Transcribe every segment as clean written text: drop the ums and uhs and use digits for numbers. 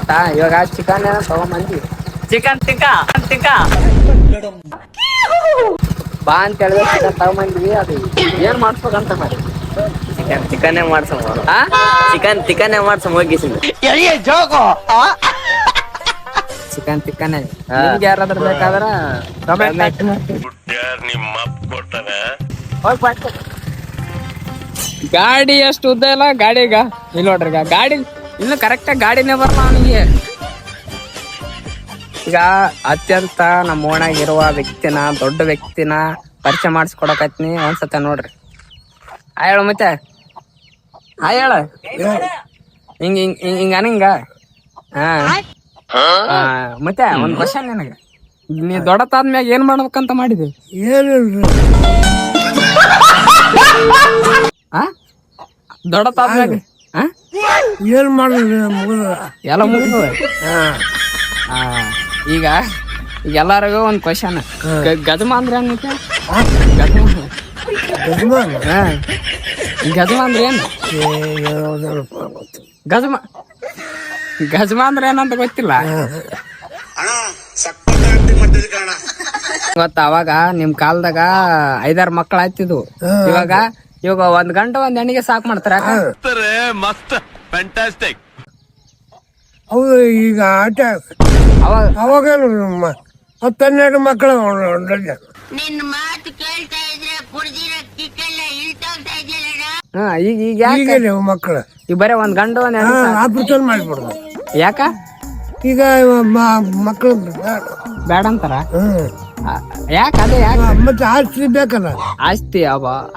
ಗೊತ್ತಾ ಇವಾಗ chicken ತಗೊಂಬಂದಿ chicken ತಿಕ್ಕ ಬಾ ಅಂತ ಹೇಳಿದ್ರೆ ಚಿಕನ್ ತಗೊಂಬಂದ್ವಿ. ಅದು ಏನ್ ಮಾಡ್ಸ್ಬೇಕಂತ ಮಾಡಿ ಚಿಕನ್ ಮಾಡ್ಸಮ್ ಚಿಕನ್ ಮಾಡ್ಸಮ್ ಹೋಗಿಸಿಂದ ಚಿಕನ್ ತಿಕ್ಕನೆ ನಿಮ್ಗೆ ಯಾರಾದ್ರೂ ಬೇಕಾದ್ರ ಗಾಡಿ ಅಷ್ಟು ಉದ್ದ ಇಲ್ಲ ಗಾಡಿಗ ಇಲ್ಲಿ ನೋಡ್ರಿ ಗಾಡಿ ಇನ್ನು ಕರೆಕ್ಟಾಗಿ ಗಾಡಿನೇ ಬರಲ್ಲ ಅವನಿಗೆ. ಈಗ ಅತ್ಯಂತ ನಮ್ಮ ಓಣಾಗಿರುವ ವ್ಯಕ್ತಿನ ದೊಡ್ಡ ವ್ಯಕ್ತಿನ ಪರಿಚಯ ಮಾಡಿಸ್ಕೊಡಕತ್ನಿ ಒಂದ್ಸತ ನೋಡ್ರಿ. ಹೇಳ ಮತ್ತೆ ಹೇಳ ಹಿಂಗ ಹಿಂಗ ಹಿಂಗ ಹಿಂಗ ಮತ್ತೆ ಒಂದ್ ಕ್ವಶನ್ ನನಗೆ, ನೀ ದೊಡ್ಡತಾದ್ಮ್ಯಾಗ ಏನ್ ಮಾಡ್ಬೇಕಂತ ಮಾಡಿದೆ? ದೊಡ್ಡತಾದ್ಮ್ಯಾಗ ಏನ್ ಮಾಡಿದ್ರಿ ಎಲ್ಲ ಮುಗಿದ. ಈಗ ಎಲ್ಲರಿಗೂ ಒಂದ್ ಕ್ವಶನ್, ಗಜಮ ಅಂದ್ರೆ ಏನೈತೆ? ಗಜಮ ಅಂದ್ರೆ ಏನು? ಗಜಮ ಅಂದ್ರೆ ಏನಂತ ಗೊತ್ತಿಲ್ಲ. ಇವತ್ತ ಅವಾಗ ನಿಮ್ ಕಾಲದಾಗ 5-6 ಮಕ್ಳು ಆಯ್ತಿದ್ವು. ಇವಾಗ 1 ಗಂಟೆ 1 ಹೆಣ್ಣಿಗೆ ಸಾಕು ಮಾಡ್ತಾರ. ಹೌದು, ಈಗ ಆಟ ಅವಾಗ 10-12 ಮಕ್ಕಳು. ಈಗ ಮಕ್ಕಳು ಈಗ ಬರೀ 1 ಗಂಟೆ 1 ಹೆಣ್ಣು ಆಪರೇಷನ್ ಮಾಡಿಬಿಡ್ದು. ಯಾಕ ಈಗ ಮಕ್ಕಳು ಬೇಡ ಅಂತಾರ? ಯಾಕ ಅದೇ ಯಾಕ? ಮತ್ತೆ ಆಸ್ತಿ ಬೇಕಲ್ಲ,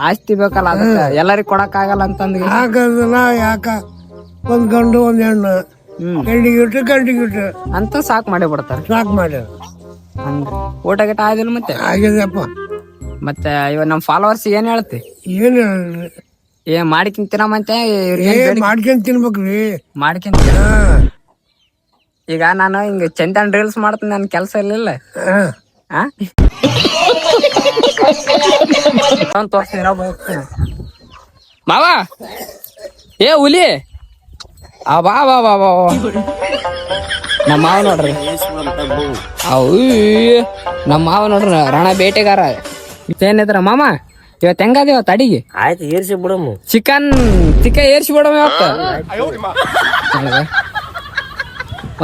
ಆಸ್ತಿ ಬೇಕಲ್ಲ, ಅದಕ್ಕೆ ಎಲ್ಲರಿಗೂ ಕೊಡಕ್ ಆಗಲ್ಲ ಅಂತಂದ್ ಯಾಕಂದ್ರ ಯಾಕ 1 ಗಂಡು 1 ಹೆಣ್ಣು ಗಂಡಿಗಿಟ್ಟು ಅಂತ ಸಾಕು ಮಾಡಿ ಬಿಡ್ತಾರ. ಸಾಕು ಮಾಡಿ ಹಂಗ ಊಟ ಗಿಟ ಆಗಿಲ್ಲ ಮತ್ತೆ? ಆಗಿದೆಯಪ್ಪ. ಮತ್ತೆ ಇವಾಗ ನಮ್ ಫಾಲೋವರ್ಸ್ ಏನ್ ಹೇಳ್ತಿ? ಏನು ಮಾಡ್ಕೊಂಡ್ ತಿನ್ನಮಂತೆ ಮಾಡ್ಕೊಂಡ್ ತಿನ್ಬೇಕ್ರಿ. ಮಾಡ್ಕೊಂಡ್ ಈಗ ನಾನು ಹಿಂಗ ಚಂದನ್ ರೀಲ್ಸ್ ಮಾಡ್ತೀನಿ, ನನ್ ಕೆಲ್ಸ ಇರ್ಲಿಲ್ಲ. ಮಾವ ಏ ಹುಲಿ ಬಾ ಬಾ ಬಾ ಬಾ ನಮ್ಮ ಮಾವ ನೋಡ್ರಿ, ನಮ್ಮ ಮಾವ ನೋಡ್ರಿ ರಣ ಬೇಟೆಗಾರ. ಏನಿದ್ರ ಮಾಮ ಇವತ್ತು ಹೆಂಗದ ಇವತ್ತು ಅಡಿಗೆ? ಆಯ್ತು, ಏರ್ಸಿ ಬಿಡಮ್ಮ ಚಿಕನ್ ಏರ್ಸಿ ಬಿಡಮ್ಮ ಇವತ್ತು.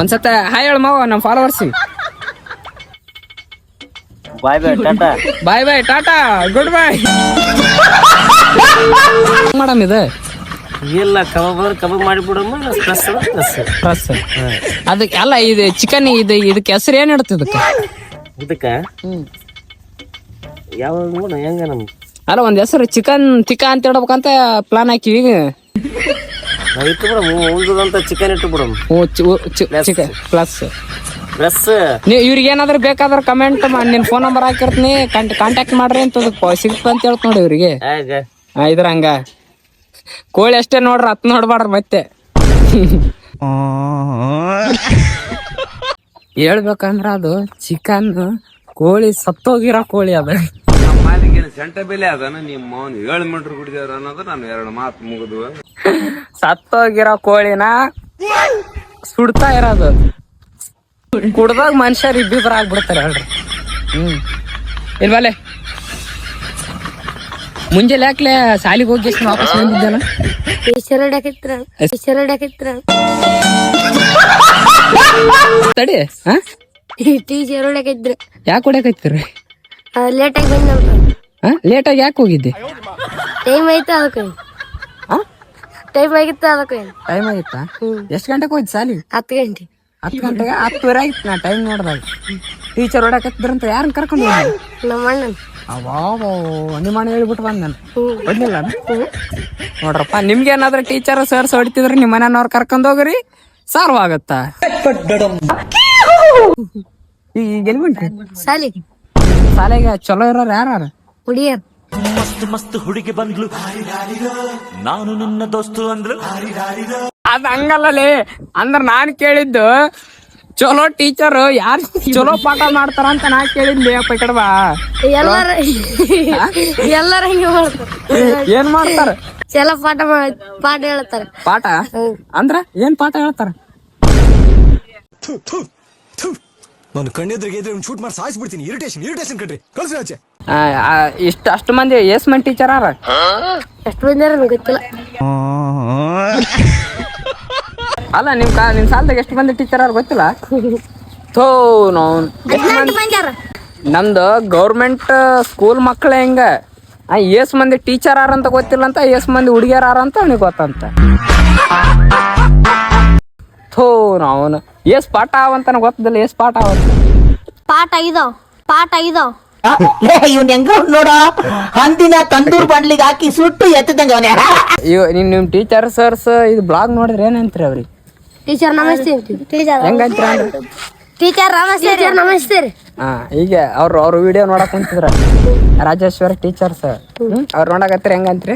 ಒಂದ್ಸತ ಹಾಯ್ ಹೇಳ ಮಾವ ನಮ್ಮ ಫಾಲೋವರ್ಸ್. ಬಾಯ್ ಬಾಯ್ ಟಾಟಾ ಗುಡ್ ಬಾಯ್. ಮೇಡಮ್ ಇದು ಇಲ್ಲ ಕಬಾಬ್ ಮಾಡಿಬಿಡಮ್ಮ. ಪ್ಲಸ್ ಅದಕ್ಕೆ ಅಲ್ಲ, ಇದು ಚಿಕನ್ ಇದಕ್ಕೆ ಹೆಸರು ಏನ್ ಇಡ್ತ ಇದಕ್ಕ ಯಾವ ಹೆಂಗ ನಮ್ ಅಲ್ಲ ಒಂದ್ ಹೆಸರು ಚಿಕನ್ ತಿಕ್ಕ ಅಂತ ಇಡ್ಬೇಕಂತ ಪ್ಲಾನ್ ಹಾಕಿವಿ. ಈಗ ಇಟ್ಟು ಬಿಡಮ್ ಉಳ್ದಂತ ಚಿಕನ್ ಇಟ್ಟು ಬಿಡಮ್. ಪ್ಲಸ್ ನೀವು ಇವ್ರಿಗೆ ಏನಾದ್ರು ಬೇಕಾದ್ರೆ ಕಮೆಂಟ್ ಮಾಡಿ, ನಿನ್ ಫೋನ್ ನಂಬರ್ ಹಾಕಿರ್ತೀನಿ, ಕಾಂಟ್ಯಾಕ್ಟ್ ಮಾಡ್ರಿ ಅಂತ ಸಿಗ್ತ ಅಂತ ಹೇಳ್ತ ನೋಡಿ ಇವ್ರಿಗೆ. ಇದ್ರ ಹಂಗ ಕೋಳಿ ಅಷ್ಟೇ ನೋಡ್ರಿ, ಹತ್ ನೋಡ್ಬಾಡ್ರಿ ಮತ್ತೆ. ಹೇಳ್ಬೇಕಂದ್ರ ಅದು ಚಿಕನ್ ಕೋಳಿ ಸತ್ತೋಗಿರೋ ಕೋಳಿ ಅದ. ಸೆಂಟ ಬೆಲೆ ಅದನ್ನ ನಿಮ್ಮ 7 ಮೀಟರ್ ಕುಡಿದೇವ್ರ ಅನ್ನೋದು ನಾನು 2 ಮಾತು ಮುಗಿದ್ವು. ಸತ್ತೋಗಿರೋ ಕೋಳಿನ ಸುಡ್ತಾ ಇರೋದು, ಕುಡ್ದಾಗ ಮನುಷ್ಯರು ಇಬ್ಬಿಬ್ರು ಆಗ್ಬಿಡ್ತಾರೆ ಹೇಳ್ರಿ. ಇಲ್ವಲ್ಲೇ ಮುಂಜಾನೆ ಯಾಕ್ಲೆ ಸಾಲಿಗೆ ಹೋಗಿ ಎಷ್ಟು ವಾಪಸ್ ಬಂದಿದ್ದಲ್ಲ? ತಡಿ ಯಾಕೆ ಹೊಡ್ಯಾಕೈತ್ರಿ? ಲೇಟಾಗಿ ಬಂದ. ಲೇಟಾಗಿ ಯಾಕೆ ಹೋಗಿದ್ದೆ? ಟೈಮ್ ಆಯ್ತಾ ಅದಕ್ಕೆ. ಟೈಮ್ ಆಗಿತ್ತ ಅದಕ್ಕೆ. ಟೈಮ್ ಆಗಿತ್ತಾ? ಎಷ್ಟು ಗಂಟೆಗೆ ಹೋಯ್ತು ಸಾಲಿ? 10 ಗಂಟೆ. 10 ಗಂಟೆಗೆ 10:30 ಆಗಿತ್ತು ನಾ ಟೈಮ್ ನೋಡ್ದಾಗ. ಟೀಚರ್ ಹೊಡ್ಯಾಕತ್ತಿದ್ರಂತ ಯಾರನ್ನ ಕರ್ಕೊಂಡು ಹೋಗಿ? ನಮ್ಮ ಅಣ್ಣನ್. ನಿಮ್ಮ ಅಣ್ಣ ಹೇಳ್ಬಿಟ್ಟು ಬಂದ ನಾನು ಹೊಡ್ಲಿಲ್ಲ. ನೋಡ್ರಪ್ಪ, ನಿಮ್ಗೇನಾದ್ರೂ ಟೀಚರ್ ಸರ್ಸ್ ಹೊಡಿತಿದ್ರೆ ನಿಮ್ಮ ಮನೆಯವ್ರು ಕರ್ಕೊಂಡ್ ಹೋಗ್ರಿ, ಸಾರ್ವಾಗತ್ತ. ಈಗ ಎಲ್ಲಿ ಬಿಟ್ರಿ? ಶಾಲೆಗೆ ಚಲೋ ಇರೋರು ಯಾರು? ಹುಡಿಯರ್. ಮಸ್ತ್ ಹುಡುಗಿ ಬಂದ್ಲು, ನಾನು ನಿನ್ನ ದೋಸ್ತು ಅಂದ್ಲು. ಅದ್ ಹಂಗಲ್ಲೇ ಅಂದ್ರ ನಾನ್ ಕೇಳಿದ್ದು ಚಲೋ ಟೀಚರ್ ಯಾರು ಚಲೋ ಪಾಠ ಮಾಡ್ತಾರ ಅಂತ ನಾ ಕೇಳಿದ್ಲಿ. ಅಪ್ಪ ಈ ಕಡೆ ಬಾ. ಎಲ್ಲಾರ ಹಂಗೆ ಮಾಡ್ತಾರ. ಏನ್ ಮಾಡ್ತಾರ? ಚಲೋ ಪಾಠ ಹೇಳ್ತಾರ. ಪಾಠ ಅಂದ್ರ ಏನ್ ಪಾಠ ಹೇಳ್ತಾರ? ನಾನು ಕಣ್ಣೆದ್ರಿಗೆ ಇದ್ರೆ ಶೂಟ್ ಮಾಡಿ ಸಾಯಿಸ್ಬಿಡ್ತೀನಿ. ಇರಿಟೇಷನ್ ಕಣ್ರಿ, ಕಳ್ಸಿ ಆಚೆ. ಅಷ್ಟು ಮಂದಿ ಎಸ್ ಮಂದಿ ಟೀಚರ್ ಅರ ಎಷ್ಟು ಬಂದಾರ ನನಗೆ ಗೊತ್ತಿಲ್ಲ. ಅಲ್ಲ ನಿಮ್ ಸಾಲದಾಗ ಎಷ್ಟು ಮಂದಿ ಟೀಚರ್ ಅರ ಗೊತ್ತಿಲ್ಲ? ಥೋ ನಾವು ನಮ್ದು ಗೌರ್ಮೆಂಟ್ ಸ್ಕೂಲ್ ಮಕ್ಳು ಹೆಂಗ ಎಸ್ ಮಂದಿ ಟೀಚರ್ ಆರ ಅಂತ ಗೊತ್ತಿಲ್ಲ ಅಂತ, ಎಸ್ ಮಂದಿ ಹುಡುಗಿಯರ ಆರ ಅಂತ ಅವನಿಗೆ ಗೊತ್ತಂತ. ಥೋ ನಾವು ಎಸ್ ಪಾಠ ಅವಂತ ಗೊತ್ತದಿಲ್ಲ, ಎಸ್ ಪಾಠ ಅವಂತ. ಪಾಠ ಆಗಿದಾವ್ ಇವ್ನ ಹೆಂಗ ನೋಡ ಹಂದಿನ ತಂದೂರ್ ಬಂಡ್ಲಿಗೆ ಹಾಕಿ ಸುಟ್ಟು ಎತ್ತದಂಗ ಅವನೇ. ನಿಮ್ ಟೀಚರ್ ಸರ್ಸ್ ಇದು ಬ್ಲಾಗ್ ನೋಡಿದ್ರೆ ಏನಂತ್ರಿ ಅವ್ರಿಗೆ? ಟೀಚರ್ ನಮಸ್ತೆ. ಹೆಂಗಂತೀರ ಟೀಚರ್ ನಮಸ್ತೆ ರೀ. ಈಗ ಅವ್ರ ವಿಡಿಯೋ ನೋಡಕ್ ಕುಂತಿದ್ರ ರಾಜೇಶ್ವರಿ ಟೀಚರ್ಸ್ ಅವ್ರು ನೋಡಕತ್ರಿ ಹೆಂಗಂತ್ರಿ?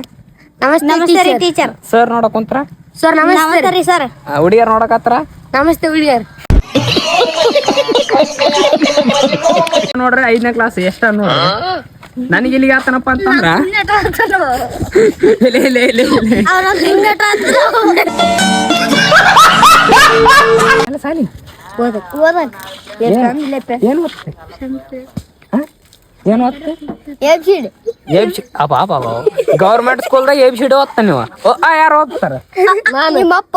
ನಮಸ್ತೆ ರೀ ಟೀಚರ್. ಸರ್ ನೋಡಕ್ ಕುಂತ್ರ ಸರ್ ನಮಸ್ತೆ ರೀ ಸರ್. ಹುಡುಗಿಯರ್ ನೋಡಕತ್ರ ನಮಸ್ತೆ ಹುಡುಗಿಯರ್. ನೋಡ್ರಿ 5ನೇ ಕ್ಲಾಸ್ ಎಷ್ಟ ನೋಡ್ರಿ ನನಗೆ ಇಲ್ಲಿಗೆ ಆತನಪ್ಪ ಅಂತಂದ್ರ ಸಾಲಿ ಏನ್ ಗೌರ್ಮೆಂಟ್ ಸ್ಕೂಲ್ದಾಗ ABCD ಓದ್ತಾನ ನೀವು? ಯಾರು ಓದ್ತಾರ? ನಿಮ್ಮಪ್ಪ.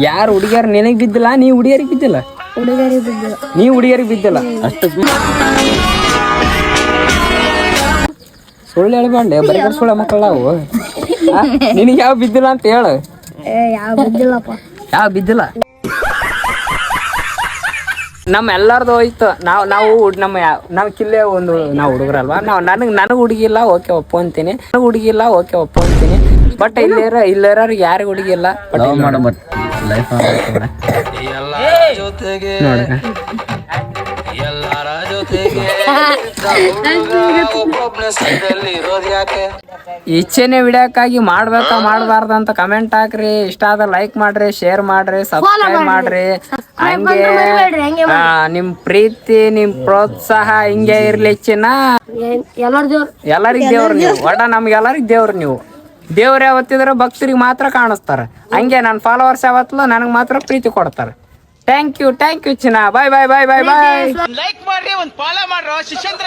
ಯಾರು ಹುಡುಗಿಯರ್ ನಿನಗ್ ಬಿದ್ದಿಲ್ಲ, ನೀ ಹುಡುಗಿಯರಿಗೆ ಬಿದ್ದಿಲ್ಲ? ನೀ ಹುಡುಗಿಯರಿಗೆ ಬಿದ್ದಿಲ್ಲ. ಅಷ್ಟು ಸುಳ್ಳು ಹೇಳ್ಬಾರ್ಲೆ, ಬರೀ ಸುಳ್ಳ ಮಕ್ಕಳು ನಾವು. ನಿನಗೆ ಯಾವ ಬಿದ್ದಿಲ್ಲ ಅಂತ ಹೇಳು. ಯಾವ ಬಿದ್ದಿಲ್ಲ? ನಮ್ಮ ಎಲ್ಲಾರ್ದು ಹೋಯ್ತು. ನಾವು ನಮ್ಮ ಕಿಲ್ಲೆ ಒಂದು ನಾವು ಹುಡುಗರಲ್ವಾ, ನನಗೆ ಹುಡುಗಿ ಇಲ್ಲ, ಓಕೆ ಒಪ್ಕೊಂತೀನಿ. ನನಗೆ ಹುಡುಗಿ ಇಲ್ಲ, ಓಕೆ ಒಪ್ಕೊಂತೀನಿ. ಬಟ್ ಇಲ್ಲಿರೋರಿಗೆ ಯಾರಿಗೆ ಹುಡುಗಿ ಇಲ್ಲ. ಇಚ್ಛೆನೆ ವಿಡಿಯೋಕ್ಕಾಗಿ ಮಾಡ್ಬೇಕಾ ಮಾಡಬಾರ್ದು ಅಂತ ಕಮೆಂಟ್ ಹಾಕ್ರಿ. ಇಷ್ಟ ಆದ ಲೈಕ್ ಮಾಡ್ರಿ, ಶೇರ್ ಮಾಡ್ರಿ, ಸಬ್ಸ್ಕ್ರೈಬ್ ಮಾಡ್ರಿ. ಹಂಗೆ ನಿಮ್ ಪ್ರೀತಿ, ನಿಮ್ ಪ್ರೋತ್ಸಾಹ ಹಿಂಗೆ ಇರ್ಲಿ. ಎಲ್ಲರಿಗ್ ದೇವ್ರು ನೀವು, ಒಟ್ಟ ನಮ್ಗೆ ಎಲ್ಲರಿಗ್ ದೇವ್ರು ನೀವು. ದೇವ್ರು ಯಾವತ್ತಿದ್ರೆ ಭಕ್ತರಿಗೆ ಮಾತ್ರ ಕಾಣಿಸ್ತಾರ. ಹಂಗೆ ನನ್ನ ಫಾಲೋವರ್ಸ್ ಯಾವತ್ತಲ್ಲ ನನಗೆ ಮಾತ್ರ ಪ್ರೀತಿ ಕೊಡ್ತಾರೆ. ಥ್ಯಾಂಕ್ ಯು ಚಿನ್ನ. ಬಾಯ್. ಲೈಕ್ ಮಾಡ್ರಿ, ಒಂದು ಫಾಲೋ ಮಾಡ್ರೋ ಶಿಷ್ಯಂದ್ರ.